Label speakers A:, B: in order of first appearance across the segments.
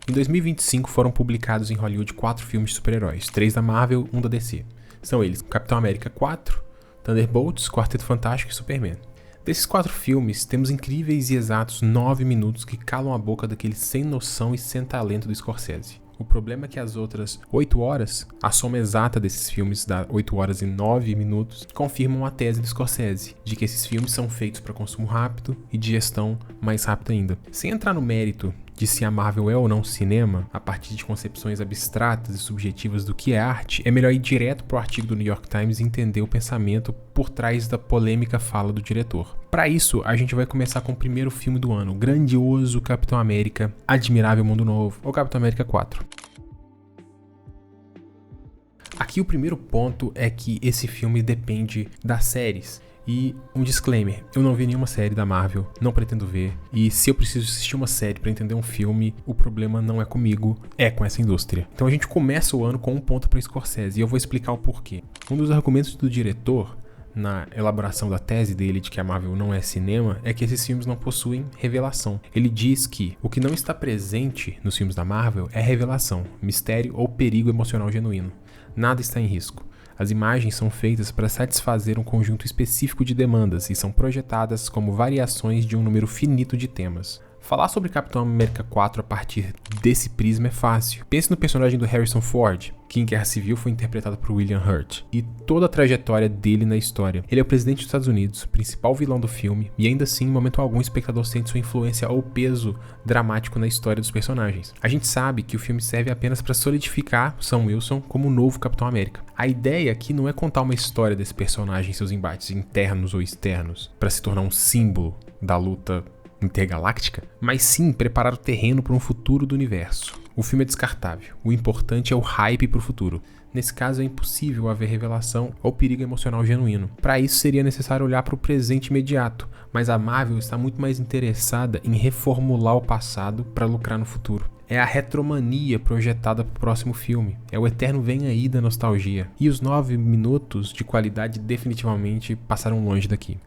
A: Em 2025 foram publicados em Hollywood 4 filmes de super-heróis, 3 da Marvel, 1 da DC. São eles Capitão América 4, Thunderbolts, Quarteto Fantástico e Superman. Desses 4 filmes, temos incríveis e exatos 9 minutos que calam a boca daquele sem noção e sem talento do Scorsese. O problema é que as outras 8 horas, a soma exata desses filmes dá 8 horas e 9 minutos, confirmam a tese do Scorsese, de que esses filmes são feitos para consumo rápido e digestão mais rápida ainda. Sem entrar no mérito de se a Marvel é ou não cinema, a partir de concepções abstratas e subjetivas do que é arte, é melhor ir direto pro artigo do New York Times e entender o pensamento por trás da polêmica fala do diretor. Para isso, a gente vai começar com o primeiro filme do ano, o grandioso Capitão América, Admirável Mundo Novo, ou Capitão América 4. Aqui o primeiro ponto é que esse filme depende das séries. E um disclaimer, eu não vi nenhuma série da Marvel, não pretendo ver, e se eu preciso assistir uma série para entender um filme, o problema não é comigo, é com essa indústria. Então a gente começa o ano com um ponto para Scorsese, e eu vou explicar o porquê. Um dos argumentos do diretor, na elaboração da tese dele de que a Marvel não é cinema, é que esses filmes não possuem revelação. Ele diz que o que não está presente nos filmes da Marvel é revelação, mistério ou perigo emocional genuíno. Nada está em risco. As imagens são feitas para satisfazer um conjunto específico de demandas e são projetadas como variações de um número finito de temas. Falar sobre Capitão América 4 a partir desse prisma é fácil. Pense no personagem do Harrison Ford, que em Guerra Civil foi interpretado por William Hurt, e toda a trajetória dele na história. Ele é o presidente dos Estados Unidos, principal vilão do filme, e ainda assim, em momento algum, o espectador sente sua influência ou peso dramático na história dos personagens. A gente sabe que o filme serve apenas para solidificar Sam Wilson como o novo Capitão América. A ideia aqui não é contar uma história desse personagem em seus embates internos ou externos, para se tornar um símbolo da luta intergaláctica, mas sim preparar o terreno para um futuro do universo. O filme é descartável, o importante é o hype para o futuro. Nesse caso é impossível haver revelação ou perigo emocional genuíno. Para isso seria necessário olhar para o presente imediato, mas a Marvel está muito mais interessada em reformular o passado para lucrar no futuro. É a retromania projetada para o próximo filme. É o eterno vem aí da nostalgia. E os 9 minutos de qualidade definitivamente passaram longe daqui.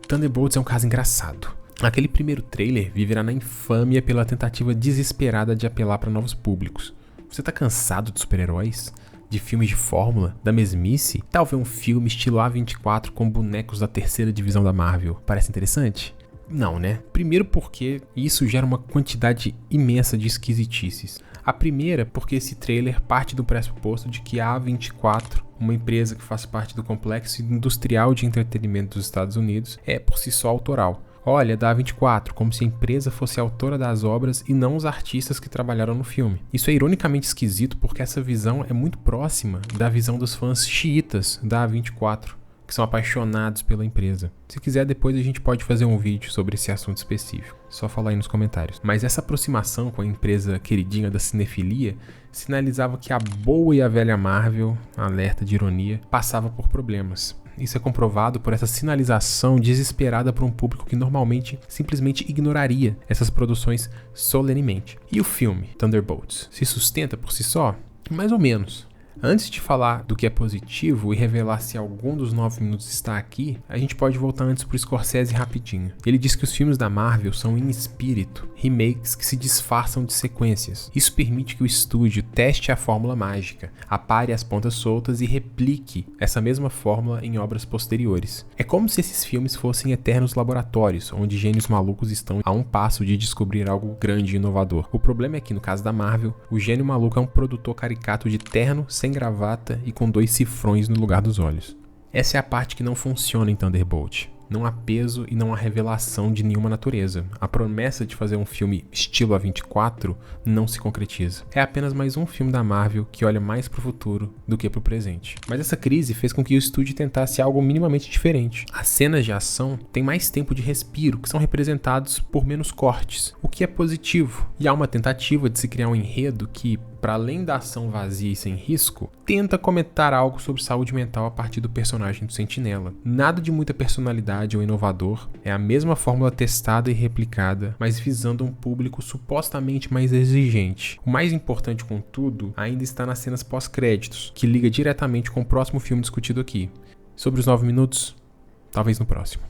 A: Thunderbolts é um caso engraçado. Aquele primeiro trailer viverá na infâmia pela tentativa desesperada de apelar para novos públicos. Você tá cansado de super-heróis? De filmes de fórmula? Da mesmice? Tal ver um filme estilo A24 com bonecos da terceira divisão da Marvel. Parece interessante? Não, né? Primeiro porque isso gera uma quantidade imensa de esquisitices. A primeira porque esse trailer parte do pressuposto de que a A24, uma empresa que faz parte do complexo industrial de entretenimento dos Estados Unidos, é por si só autoral. Olha, da A24, como se a empresa fosse a autora das obras e não os artistas que trabalharam no filme. Isso é ironicamente esquisito porque essa visão é muito próxima da visão dos fãs xiitas da A24, que são apaixonados pela empresa. Se quiser, depois a gente pode fazer um vídeo sobre esse assunto específico. Só falar aí nos comentários. Mas essa aproximação com a empresa queridinha da cinefilia sinalizava que a boa e a velha Marvel, alerta de ironia, passava por problemas. Isso é comprovado por essa sinalização desesperada por um público que normalmente simplesmente ignoraria essas produções solenemente. E o filme, Thunderbolts, se sustenta por si só? Mais ou menos. Antes de falar do que é positivo e revelar se algum dos 9 minutos está aqui, a gente pode voltar antes pro Scorsese rapidinho. Ele diz que os filmes da Marvel são em espírito, remakes que se disfarçam de sequências. Isso permite que o estúdio teste a fórmula mágica, apare as pontas soltas e replique essa mesma fórmula em obras posteriores. É como se esses filmes fossem eternos laboratórios, onde gênios malucos estão a um passo de descobrir algo grande e inovador. O problema é que, no caso da Marvel, o gênio maluco é um produtor caricato de terno, sem gravata e com 2 cifrões no lugar dos olhos. Essa é a parte que não funciona em Thunderbolt. Não há peso e não há revelação de nenhuma natureza. A promessa de fazer um filme estilo A24 não se concretiza. É apenas mais um filme da Marvel que olha mais pro futuro do que pro presente. Mas essa crise fez com que o estúdio tentasse algo minimamente diferente. As cenas de ação têm mais tempo de respiro, que são representados por menos cortes, o que é positivo. E há uma tentativa de se criar um enredo que, para além da ação vazia e sem risco, tenta comentar algo sobre saúde mental a partir do personagem do Sentinela. Nada de muita personalidade ou inovador, é a mesma fórmula testada e replicada, mas visando um público supostamente mais exigente. O mais importante, contudo, ainda está nas cenas pós-créditos, que liga diretamente com o próximo filme discutido aqui. Sobre os 9 minutos, talvez no próximo.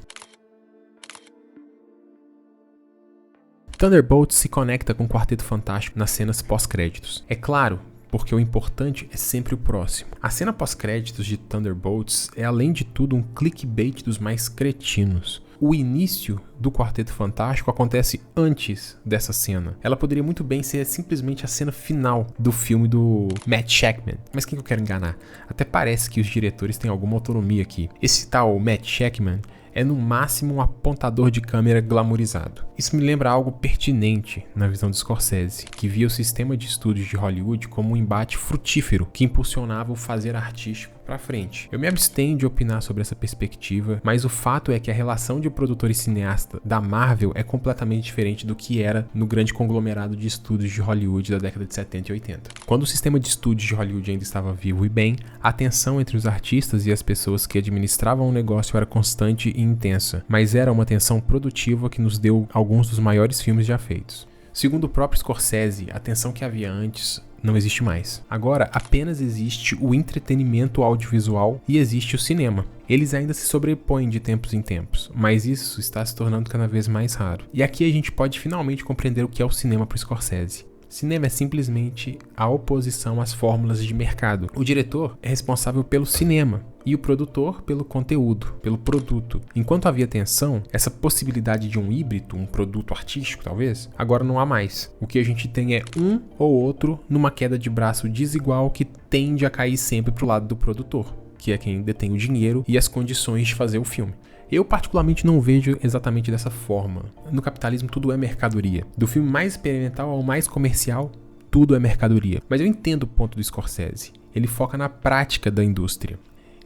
A: Thunderbolts se conecta com o Quarteto Fantástico nas cenas pós-créditos. É claro, porque o importante é sempre o próximo. A cena pós-créditos de Thunderbolts é, além de tudo, um clickbait dos mais cretinos. O início do Quarteto Fantástico acontece antes dessa cena. Ela poderia muito bem ser simplesmente a cena final do filme do Matt Shakman. Mas quem que eu quero enganar? Até parece que os diretores têm alguma autonomia aqui. Esse tal Matt Shakman é no máximo um apontador de câmera glamourizado. Isso me lembra algo pertinente na visão de Scorsese, que via o sistema de estúdios de Hollywood como um embate frutífero que impulsionava o fazer artístico para frente. Eu me abstenho de opinar sobre essa perspectiva, mas o fato é que a relação de produtor e cineasta da Marvel é completamente diferente do que era no grande conglomerado de estúdios de Hollywood da década de 70 e 80. Quando o sistema de estúdios de Hollywood ainda estava vivo e bem, a tensão entre os artistas e as pessoas que administravam o negócio era constante e intensa, mas era uma tensão produtiva que nos deu alguns dos maiores filmes já feitos. Segundo o próprio Scorsese, a tensão que havia antes não existe mais. Agora, apenas existe o entretenimento audiovisual e existe o cinema. Eles ainda se sobrepõem de tempos em tempos, mas isso está se tornando cada vez mais raro. E aqui a gente pode finalmente compreender o que é o cinema para o Scorsese. Cinema é simplesmente a oposição às fórmulas de mercado. O diretor é responsável pelo cinema e o produtor pelo conteúdo, pelo produto. Enquanto havia tensão, essa possibilidade de um híbrido, um produto artístico talvez, agora não há mais. O que a gente tem é um ou outro numa queda de braço desigual que tende a cair sempre pro lado do produtor, que é quem detém o dinheiro e as condições de fazer o filme. Eu particularmente não vejo exatamente dessa forma. No capitalismo tudo é mercadoria. Do filme mais experimental ao mais comercial, tudo é mercadoria. Mas eu entendo o ponto do Scorsese. Ele foca na prática da indústria.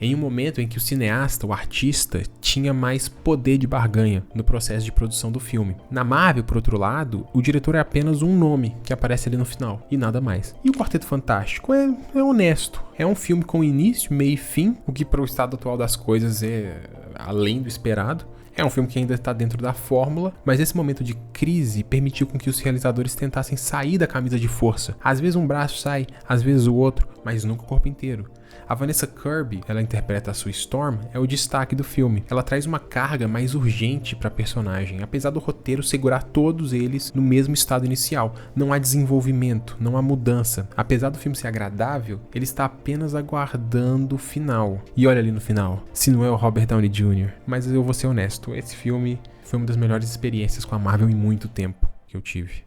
A: Em um momento em que o cineasta, o artista, tinha mais poder de barganha no processo de produção do filme. Na Marvel, por outro lado, o diretor é apenas um nome que aparece ali no final, e nada mais. E o Quarteto Fantástico é honesto. É um filme com início, meio e fim, o que para o estado atual das coisas é além do esperado. É um filme que ainda está dentro da fórmula, mas esse momento de crise permitiu com que os realizadores tentassem sair da camisa de força. Às vezes um braço sai, às vezes o outro, mas nunca o corpo inteiro. A Vanessa Kirby, ela interpreta a Sue Storm, é o destaque do filme. Ela traz uma carga mais urgente para a personagem, apesar do roteiro segurar todos eles no mesmo estado inicial. Não há desenvolvimento, não há mudança. Apesar do filme ser agradável, ele está apenas aguardando o final. E olha ali no final, se não é o Robert Downey Jr. Mas eu vou ser honesto, esse filme foi uma das melhores experiências com a Marvel em muito tempo que eu tive.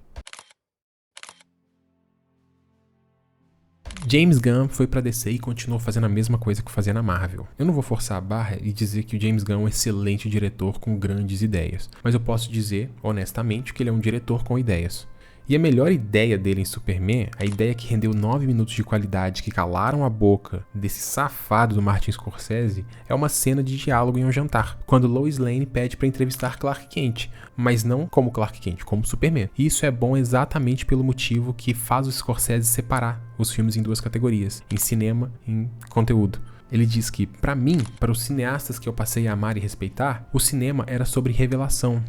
A: James Gunn foi pra DC e continuou fazendo a mesma coisa que fazia na Marvel. Eu não vou forçar a barra e dizer que o James Gunn é um excelente diretor com grandes ideias, mas eu posso dizer, honestamente, que ele é um diretor com ideias. E a melhor ideia dele em Superman, a ideia que rendeu 9 minutos de qualidade que calaram a boca desse safado do Martin Scorsese, é uma cena de diálogo em um jantar, quando Lois Lane pede para entrevistar Clark Kent, mas não como Clark Kent, como Superman. E isso é bom exatamente pelo motivo que faz o Scorsese separar os filmes em duas categorias, em cinema e em conteúdo. Ele diz que, para mim, para os cineastas que eu passei a amar e respeitar, o cinema era sobre revelação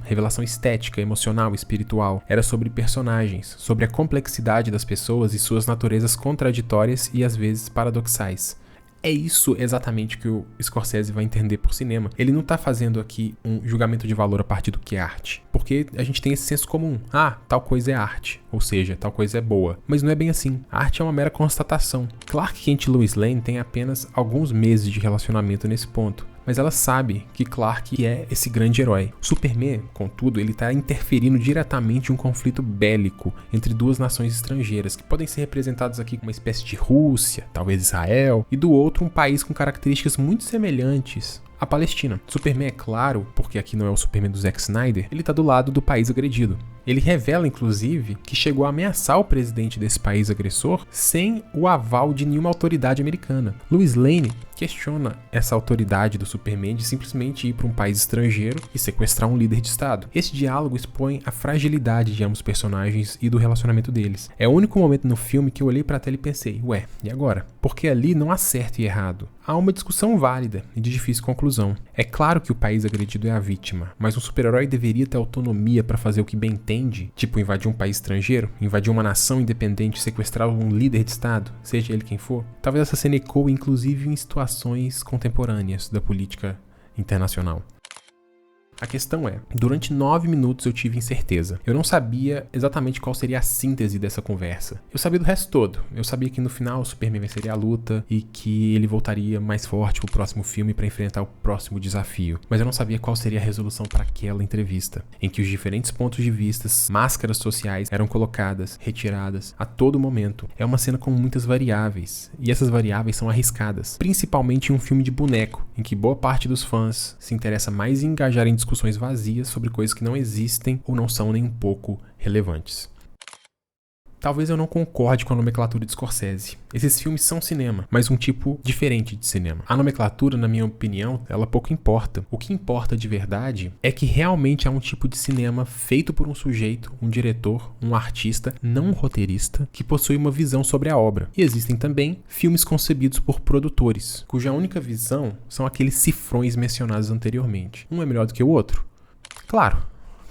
A: estética, emocional, espiritual. Era sobre personagens, sobre a complexidade das pessoas e suas naturezas contraditórias e às vezes paradoxais. É isso exatamente que o Scorsese vai entender por cinema. Ele não tá fazendo aqui um julgamento de valor a partir do que é arte. Porque a gente tem esse senso comum. Ah, tal coisa é arte. Ou seja, tal coisa é boa. Mas não é bem assim. A arte é uma mera constatação. Clark Kent e Lois Lane têm apenas alguns meses de relacionamento nesse ponto. Mas ela sabe que Clark é esse grande herói. Superman, contudo, ele está interferindo diretamente em um conflito bélico entre duas nações estrangeiras, que podem ser representadas aqui como uma espécie de Rússia, talvez Israel, e do outro um país com características muito semelhantes, a Palestina. Superman, é claro, porque aqui não é o Superman do Zack Snyder, ele tá do lado do país agredido. Ele revela, inclusive, que chegou a ameaçar o presidente desse país agressor sem o aval de nenhuma autoridade americana. Lois Lane questiona essa autoridade do Superman de simplesmente ir para um país estrangeiro e sequestrar um líder de estado. Esse diálogo expõe a fragilidade de ambos os personagens e do relacionamento deles. É o único momento no filme que eu olhei pra tela e pensei, ué, e agora? Porque ali não há certo e errado. Há uma discussão válida e de difícil conclusão. É claro que o país agredido é a vítima, mas um super-herói deveria ter autonomia para fazer o que bem entende, tipo invadir um país estrangeiro, invadir uma nação independente, sequestrar um líder de estado, seja ele quem for. Talvez essa cena ecoe inclusive em situações contemporâneas da política internacional. A questão é, durante 9 minutos eu tive incerteza. Eu não sabia exatamente qual seria a síntese dessa conversa. Eu sabia do resto todo. Eu sabia que no final o Superman venceria a luta e que ele voltaria mais forte pro próximo filme para enfrentar o próximo desafio. Mas eu não sabia qual seria a resolução para aquela entrevista, em que os diferentes pontos de vista, máscaras sociais eram colocadas, retiradas a todo momento. É uma cena com muitas variáveis, e essas variáveis são arriscadas, principalmente em um filme de boneco, em que boa parte dos fãs se interessa mais em engajar em discussões vazias sobre coisas que não existem ou não são nem um pouco relevantes. Talvez eu não concorde com a nomenclatura de Scorsese. Esses filmes são cinema, mas um tipo diferente de cinema. A nomenclatura, na minha opinião, ela pouco importa. O que importa de verdade é que realmente é um tipo de cinema feito por um sujeito, um diretor, um artista, não um roteirista, que possui uma visão sobre a obra. E existem também filmes concebidos por produtores, cuja única visão são aqueles cifrões mencionados anteriormente. Um é melhor do que o outro?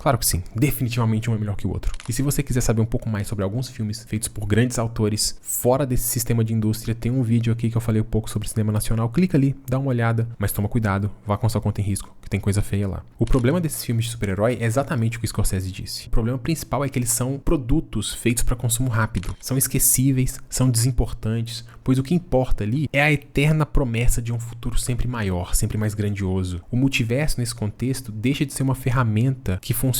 A: Claro que sim, definitivamente um é melhor que o outro. E se você quiser saber um pouco mais sobre alguns filmes feitos por grandes autores fora desse sistema de indústria, tem um vídeo aqui que eu falei um pouco sobre cinema nacional. Clica ali, dá uma olhada, mas toma cuidado, vá com sua conta em risco, que tem coisa feia lá. O problema desses filmes de super-herói é exatamente o que o Scorsese disse. O problema principal é que eles são produtos feitos para consumo rápido. São esquecíveis, são desimportantes, pois o que importa ali é a eterna promessa de um futuro sempre maior, sempre mais grandioso. O multiverso, nesse contexto, deixa de ser uma ferramenta que funciona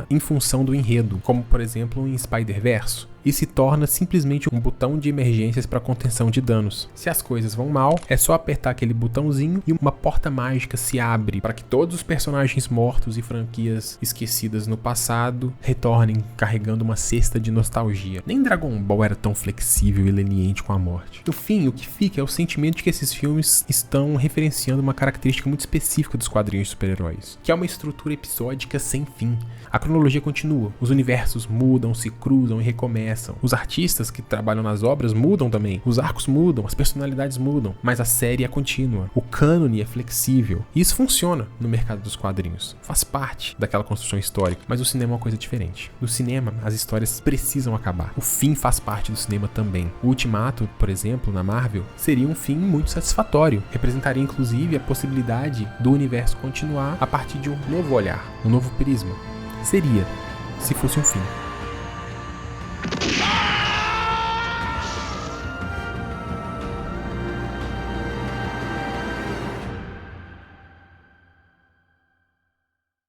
A: em função do enredo, como por exemplo em Spider-Verse, e se torna simplesmente um botão de emergências para contenção de danos. Se as coisas vão mal, é só apertar aquele botãozinho e uma porta mágica se abre para que todos os personagens mortos e franquias esquecidas no passado retornem carregando uma cesta de nostalgia. Nem Dragon Ball era tão flexível e leniente com a morte. No fim, o que fica é o sentimento de que esses filmes estão referenciando uma característica muito específica dos quadrinhos de super-heróis, que é uma estrutura episódica sem fim. A cronologia continua, os universos mudam, se cruzam e recomeçam. Os artistas que trabalham nas obras mudam também, os arcos mudam, as personalidades mudam, mas a série é contínua, o cânone é flexível. E isso funciona no mercado dos quadrinhos, faz parte daquela construção histórica, mas o cinema é uma coisa diferente. No cinema, as histórias precisam acabar, o fim faz parte do cinema também. O Ultimato, por exemplo, na Marvel, seria um fim muito satisfatório, representaria inclusive a possibilidade do universo continuar a partir de um novo olhar, um novo prisma. Seria, se fosse um fim.